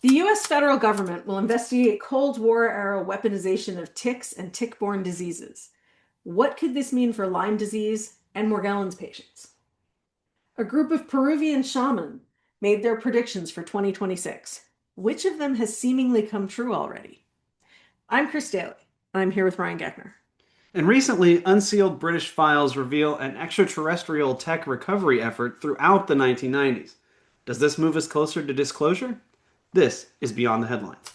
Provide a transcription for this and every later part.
The U.S. federal government will investigate Cold War-era weaponization of ticks and tick-borne diseases. What could this mean for Lyme disease and Morgellons patients? A group of Peruvian shamans made their predictions for 2026. Which of them has seemingly come true already? I'm Chris Daly. I'm here with Ryan Geckner. And recently, unsealed British files reveal an extraterrestrial tech recovery effort throughout the 1990s. Does this move us closer to disclosure? This is Beyond the Headlines.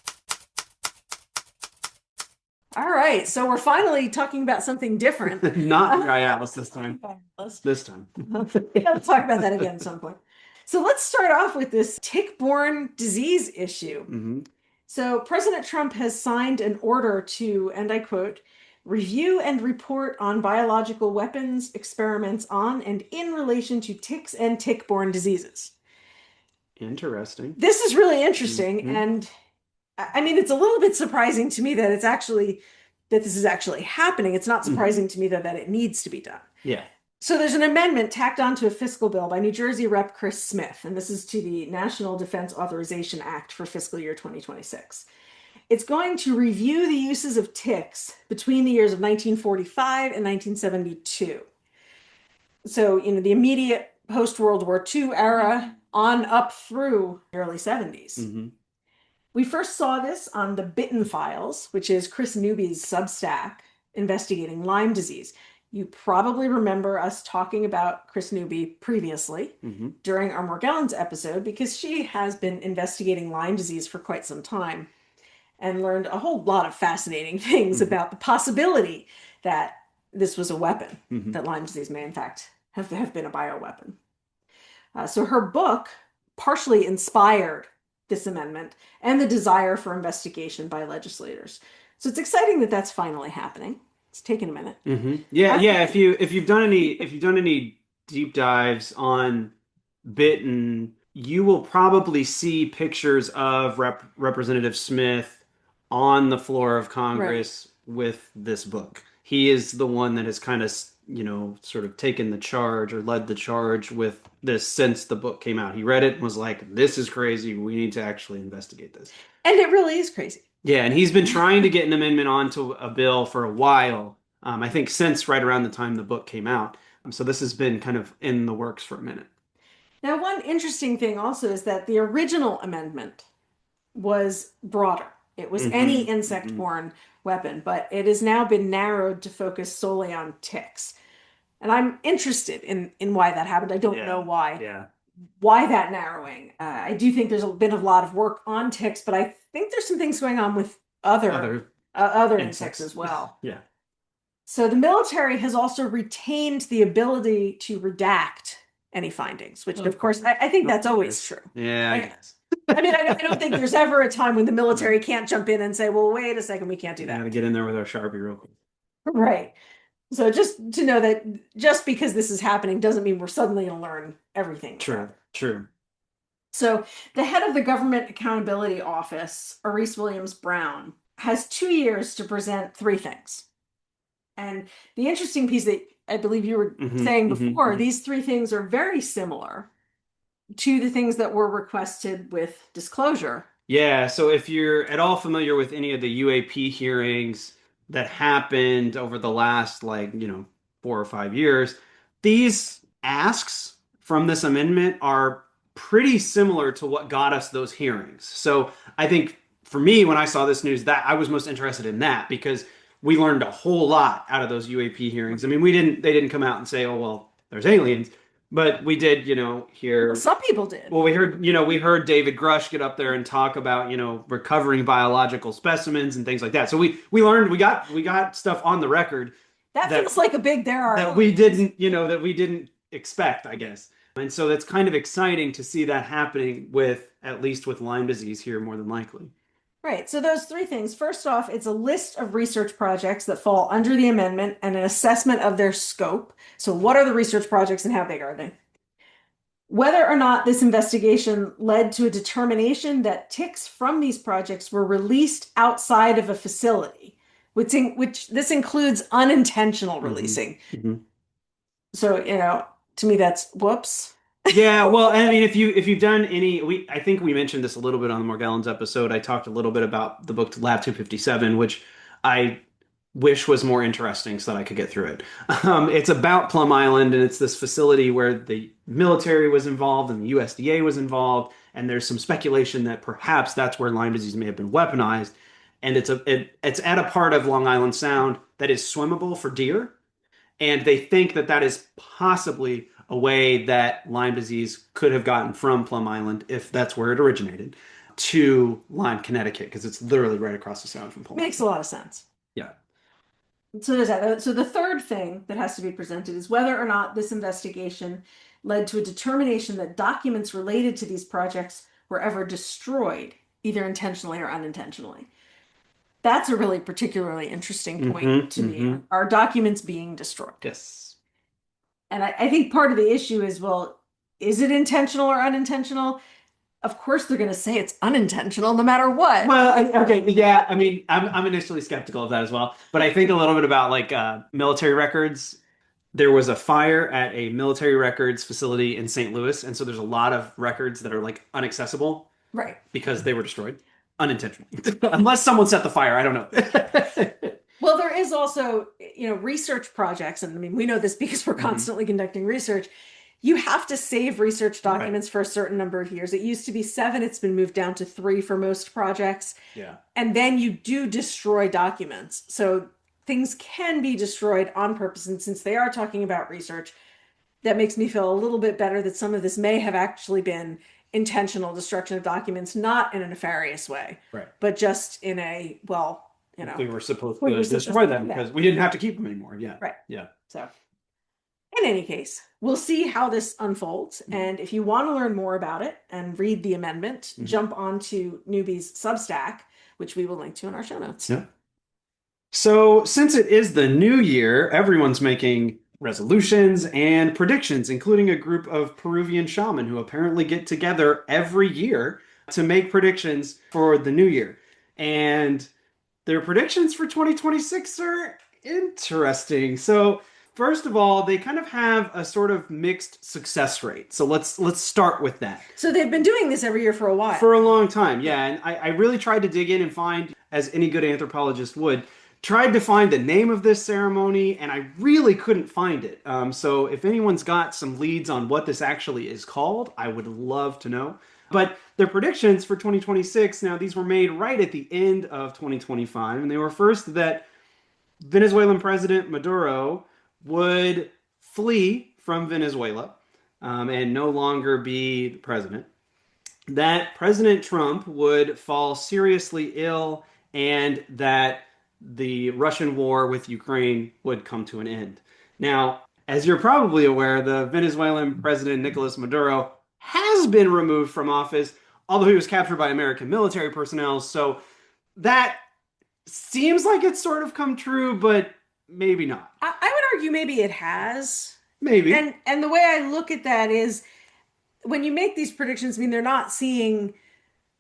All right, so we're finally talking about something different. Not Guy Atlas this time. This time. Yeah, we'll talk about that again at some point. So let's start off with this tick-borne disease issue. Mm-hmm. So President Trump has signed an order to, and I quote, review and report on biological weapons experiments on and in relation to ticks and tick-borne diseases. Interesting. This is really interesting. Mm-hmm. And I mean, it's a little bit surprising to me that this is actually happening. It's not surprising to me that it needs to be done. Yeah. So there's an amendment tacked onto a fiscal bill by New Jersey Rep. Chris Smith, and this is to the National Defense Authorization Act for fiscal year 2026. It's going to review the uses of ticks between the years of 1945 and 1972. So, the immediate post-World War II era on up through the early 70s. Mm-hmm. We first saw this on the Bitten Files, which is Chris Newby's Substack investigating Lyme disease. You probably remember us talking about Chris Newby previously during our Morgellons episode because she has been investigating Lyme disease for quite some time and learned a whole lot of fascinating things about the possibility that this was a weapon, that Lyme disease may in fact have been a bioweapon. So her book partially inspired this amendment and the desire for investigation by legislators. So it's exciting that that's finally happening. It's taken a minute. Yeah. If you've done any deep dives on Bitten, you will probably see pictures of Representative Smith on the floor of Congress with this book. He is the one that has kind of, sort of taken the charge or led the charge with this since the book came out. He read it and was like, this is crazy. We need to actually investigate this. And it really is crazy. Yeah, and he's been trying to get an amendment onto a bill for a while. I think since right around the time the book came out. So this has been kind of in the works for a minute. Now, one interesting thing also is that the original amendment was broader. It was any insect-borne weapon, but it has now been narrowed to focus solely on ticks. And I'm interested in why that happened. I don't know why. Yeah. Why that narrowing? I do think there's been a lot of work on ticks, but I think there's some things going on with other insects as well. Yeah. So the military has also retained the ability to redact any findings, which of course I think that's always true. Yeah, I guess. I mean, I don't think there's ever a time when the military can't jump in and say, well, wait a second, we can't do that. Gotta get in there with our Sharpie real quick. Right. So just to know that just because this is happening doesn't mean we're suddenly going to learn everything. True. So the head of the Government Accountability Office, Arise Williams-Brown, has 2 years to present 3 things. And the interesting piece that I believe you were saying before, these 3 things are very similar to the things that were requested with disclosure. Yeah, so if you're at all familiar with any of the UAP hearings that happened over the last 4 or 5 years, these asks from this amendment are pretty similar to what got us those hearings. So I think for me, when I saw this news, that I was most interested in that because we learned a whole lot out of those UAP hearings. I mean, they didn't come out and say, oh, well, there's aliens. But we did, hear. Well, some people did. Well, we heard David Grush get up there and talk about, recovering biological specimens and things like that. So we learned, we got stuff on the record that feels like a big there are that we didn't expect, I guess. And so that's kind of exciting to see that happening at least with Lyme disease here, more than likely. Right. So those 3 things. First off, it's a list of research projects that fall under the amendment and an assessment of their scope. So what are the research projects and how big are they? Whether or not this investigation led to a determination that ticks from these projects were released outside of a facility, which this includes unintentional releasing. So, to me, that's whoops. Yeah, well, I mean, if you've done any, I think we mentioned this a little bit on the Morgellons episode. I talked a little bit about the book Lab 257, which I wish was more interesting so that I could get through it. It's about Plum Island, and it's this facility where the military was involved and the USDA was involved, and there's some speculation that perhaps that's where Lyme disease may have been weaponized. And it's at a part of Long Island Sound that is swimmable for deer. And they think that that is possibly a way that Lyme disease could have gotten from Plum Island, if that's where it originated, to Lyme, Connecticut, because it's literally right across the sound from Plum Makes Island. a lot of sense. Yeah. So there's that. So the third thing that has to be presented is whether or not this investigation led to a determination that documents related to these projects were ever destroyed, either intentionally or unintentionally. That's a really particularly interesting point to me. Are documents being destroyed? Yes. And I think part of the issue is, well, is it intentional or unintentional? Of course, they're going to say it's unintentional no matter what. Well, okay, yeah. I mean, I'm initially skeptical of that as well, but I think a little bit about like military records. There was a fire at a military records facility in St. Louis, and so there's a lot of records that are like inaccessible Right. because they were destroyed unintentionally. Unless someone set the fire, I don't know. Well, there is also, research projects, and I mean, we know this because we're constantly conducting research. You have to save research documents for a certain number of years. It used to be 7, it's been moved down to 3 for most projects. Yeah. And then you do destroy documents. So things can be destroyed on purpose. And since they are talking about research, that makes me feel a little bit better that some of this may have actually been intentional destruction of documents, not in a nefarious way, Right. but just in a, well, we were supposed we to were supposed destroy to them do that. because we didn't have to keep them anymore. Yeah. Right. Yeah. So in any case, we'll see how this unfolds. And if you want to learn more about it and read the amendment, jump onto Newbie's Substack, which we will link to in our show notes. Yeah. So, since it is the new year, everyone's making resolutions and predictions, including a group of Peruvian shaman who apparently get together every year to make predictions for the new year. And their predictions for 2026 are interesting. So, first of all, they kind of have a sort of mixed success rate. So let's start with that. So they've been doing this every year for a while. For a long time, yeah. And I really tried to dig in and find, as any good anthropologist would, tried to find the name of this ceremony, and I really couldn't find it. So if anyone's got some leads on what this actually is called, I would love to know. But their predictions for 2026, now these were made right at the end of 2025, and they were first that Venezuelan President Maduro would flee from Venezuela and no longer be the president, that President Trump would fall seriously ill, and that the Russian war with Ukraine would come to an end. Now, as you're probably aware, the Venezuelan President Nicolas Maduro has been removed from office, although he was captured by American military personnel. So that seems like it's sort of come true, but maybe not. I would argue maybe it has. Maybe. And the way I look at that is when you make these predictions, I mean, they're not seeing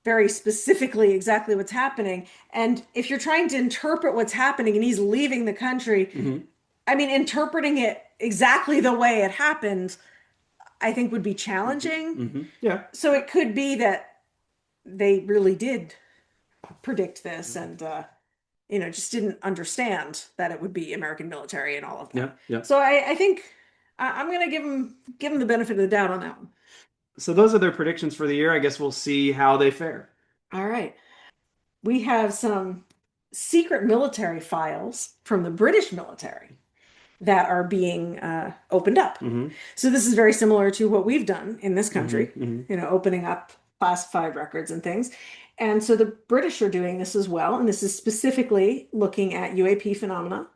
very specifically exactly what's happening. And if you're trying to interpret what's happening and he's leaving the country, I mean, interpreting it exactly the way it happened, I think would be challenging. Yeah. So it could be that they really did predict this and, just didn't understand that it would be American military and all of that. Yeah. So I think I'm going to give them the benefit of the doubt on that one. So those are their predictions for the year. I guess we'll see how they fare. All right. We have some secret military files from the British military that are being opened up. So this is very similar to what we've done in this country, opening up classified records and things. And so the British are doing this as well. And this is specifically looking at UAP phenomena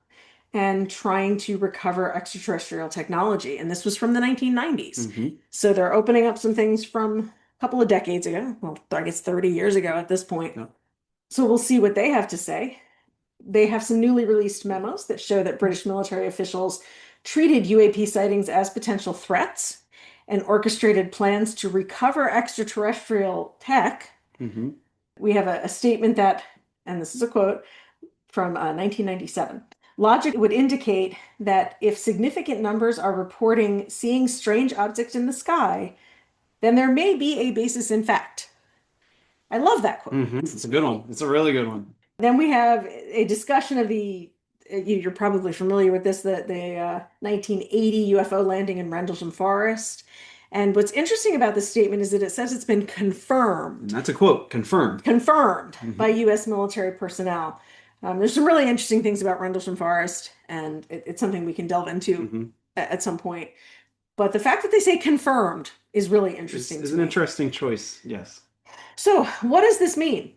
and trying to recover extraterrestrial technology. And this was from the 1990s. So they're opening up some things from a couple of decades ago. Well, I guess 30 years ago at this point. Yeah. So we'll see what they have to say. They have some newly released memos that show that British military officials treated UAP sightings as potential threats and orchestrated plans to recover extraterrestrial tech. We have a statement that, and this is a quote from 1997, Logic would indicate that if significant numbers are reporting seeing strange objects in the sky, then there may be a basis in fact. I love that quote. It's a good one. It's a really good one. Then we have a discussion of you're probably familiar with this, the 1980 UFO landing in Rendlesham Forest. And what's interesting about this statement is that it says it's been confirmed. And that's a quote, confirmed. Confirmed by U.S. military personnel. There's some really interesting things about Rendlesham Forest, and it's something we can delve into at some point. But the fact that they say confirmed is really interesting. It's an interesting choice, yes. So, what does this mean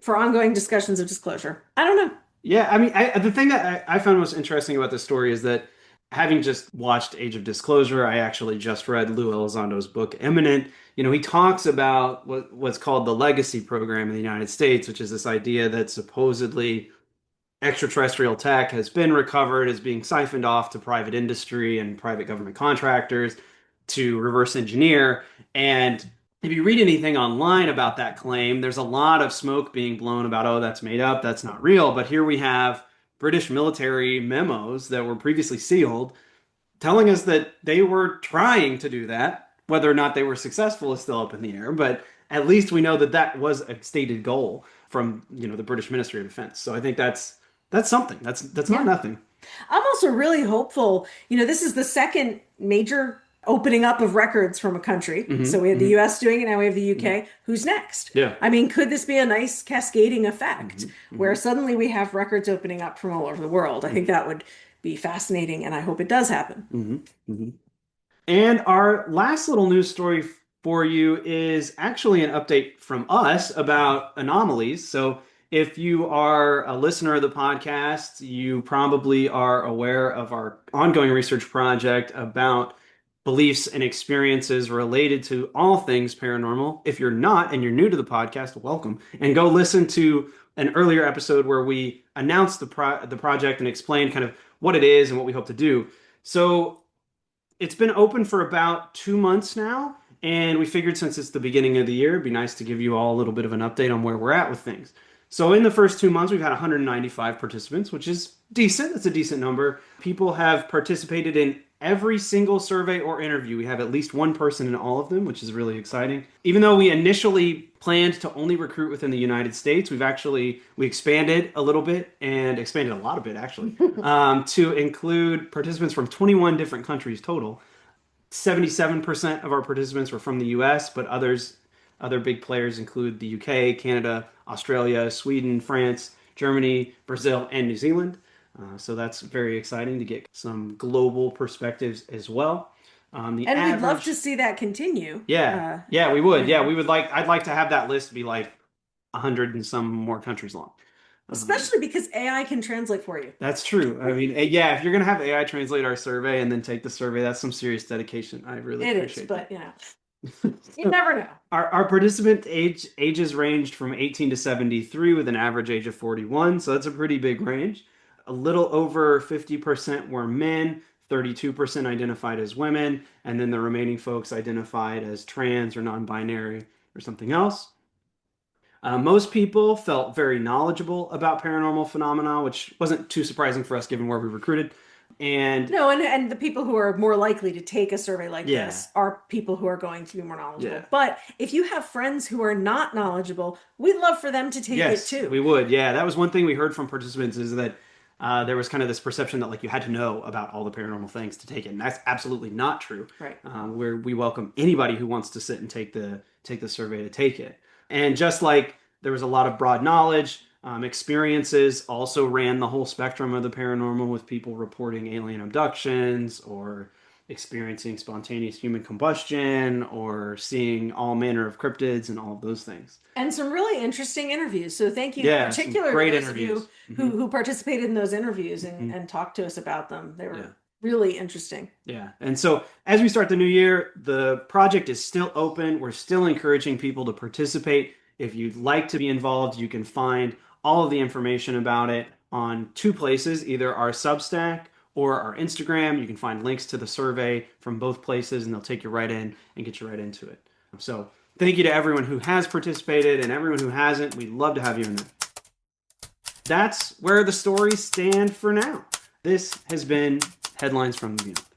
for ongoing discussions of disclosure? I don't know. Yeah, I mean, the thing that I found most interesting about this story is that having just watched Age of Disclosure, I actually just read Lou Elizondo's book, Eminent. He talks about what's called the legacy program in the United States, which is this idea that supposedly extraterrestrial tech has been recovered, is being siphoned off to private industry and private government contractors to reverse engineer. And if you read anything online about that claim, there's a lot of smoke being blown about, oh, that's made up, that's not real. But here we have British military memos that were previously sealed telling us that they were trying to do that. Whether or not they were successful is still up in the air, but at least we know that that was a stated goal from, the British Ministry of Defense. So I think that's something. That's not nothing. I'm also really hopeful. This is the second major opening up of records from a country. So we had the US doing it, now we have the UK. Who's next? Yeah. I mean, could this be a nice cascading effect where suddenly we have records opening up from all over the world? I think that would be fascinating, and I hope it does happen. And our last little news story for you is actually an update from us about anomalies. So if you are a listener of the podcast, you probably are aware of our ongoing research project about beliefs and experiences related to all things paranormal. If you're not and you're new to the podcast, welcome. And go listen to an earlier episode where we announced the project and explained kind of what it is and what we hope to do. So it's been open for about 2 months now, and we figured since it's the beginning of the year, it'd be nice to give you all a little bit of an update on where we're at with things. So in the first 2 months, we've had 195 participants, which is decent. It's a decent number. People have participated in every single survey or interview. We have at least one person in all of them, which is really exciting. Even though we initially planned to only recruit within the United States, we expanded a little bit, and expanded a lot of it actually, to include participants from 21 different countries total. 77% of our participants were from the US, but other big players include the UK, Canada, Australia, Sweden, France, Germany, Brazil, and New Zealand. So that's very exciting to get some global perspectives as well. We'd love to see that continue. Yeah, we would. Yeah, we would I'd like to have that list be like 100 and some more countries long. Especially because AI can translate for you. That's true. I mean, yeah, if you're going to have AI translate our survey and then take the survey, that's some serious dedication. I really appreciate it. It is, but you never know. Our participant ages ranged from 18 to 73 with an average age of 41. So that's a pretty big range. A little over 50% were men, 32% identified as women, and then the remaining folks identified as trans or non-binary or something else. Most people felt very knowledgeable about paranormal phenomena, which wasn't too surprising for us given where we recruited. And the people who are more likely to take a survey like this are people who are going to be more knowledgeable. Yeah. But if you have friends who are not knowledgeable, we'd love for them to take it too. We would. Yeah, that was one thing we heard from participants is that there was kind of this perception that you had to know about all the paranormal things to take it, and that's absolutely not true. Right. We welcome anybody who wants to sit and take the survey to take it. And just like there was a lot of broad knowledge, experiences also ran the whole spectrum of the paranormal, with people reporting alien abductions or experiencing spontaneous human combustion or seeing all manner of cryptids and all of those things. And some really interesting interviews. So thank you, particularly to those of you who participated in those interviews and talked to us about them. They were really interesting. Yeah. And so as we start the new year, the project is still open. We're still encouraging people to participate. If you'd like to be involved, you can find all of the information about it on two places, either our Substack or our Instagram. You can find links to the survey from both places, and they'll take you right in and get you right into it. So thank you to everyone who has participated and everyone who hasn't. We'd love to have you in there. That's where the stories stand for now. This has been Headlines from the Beyond.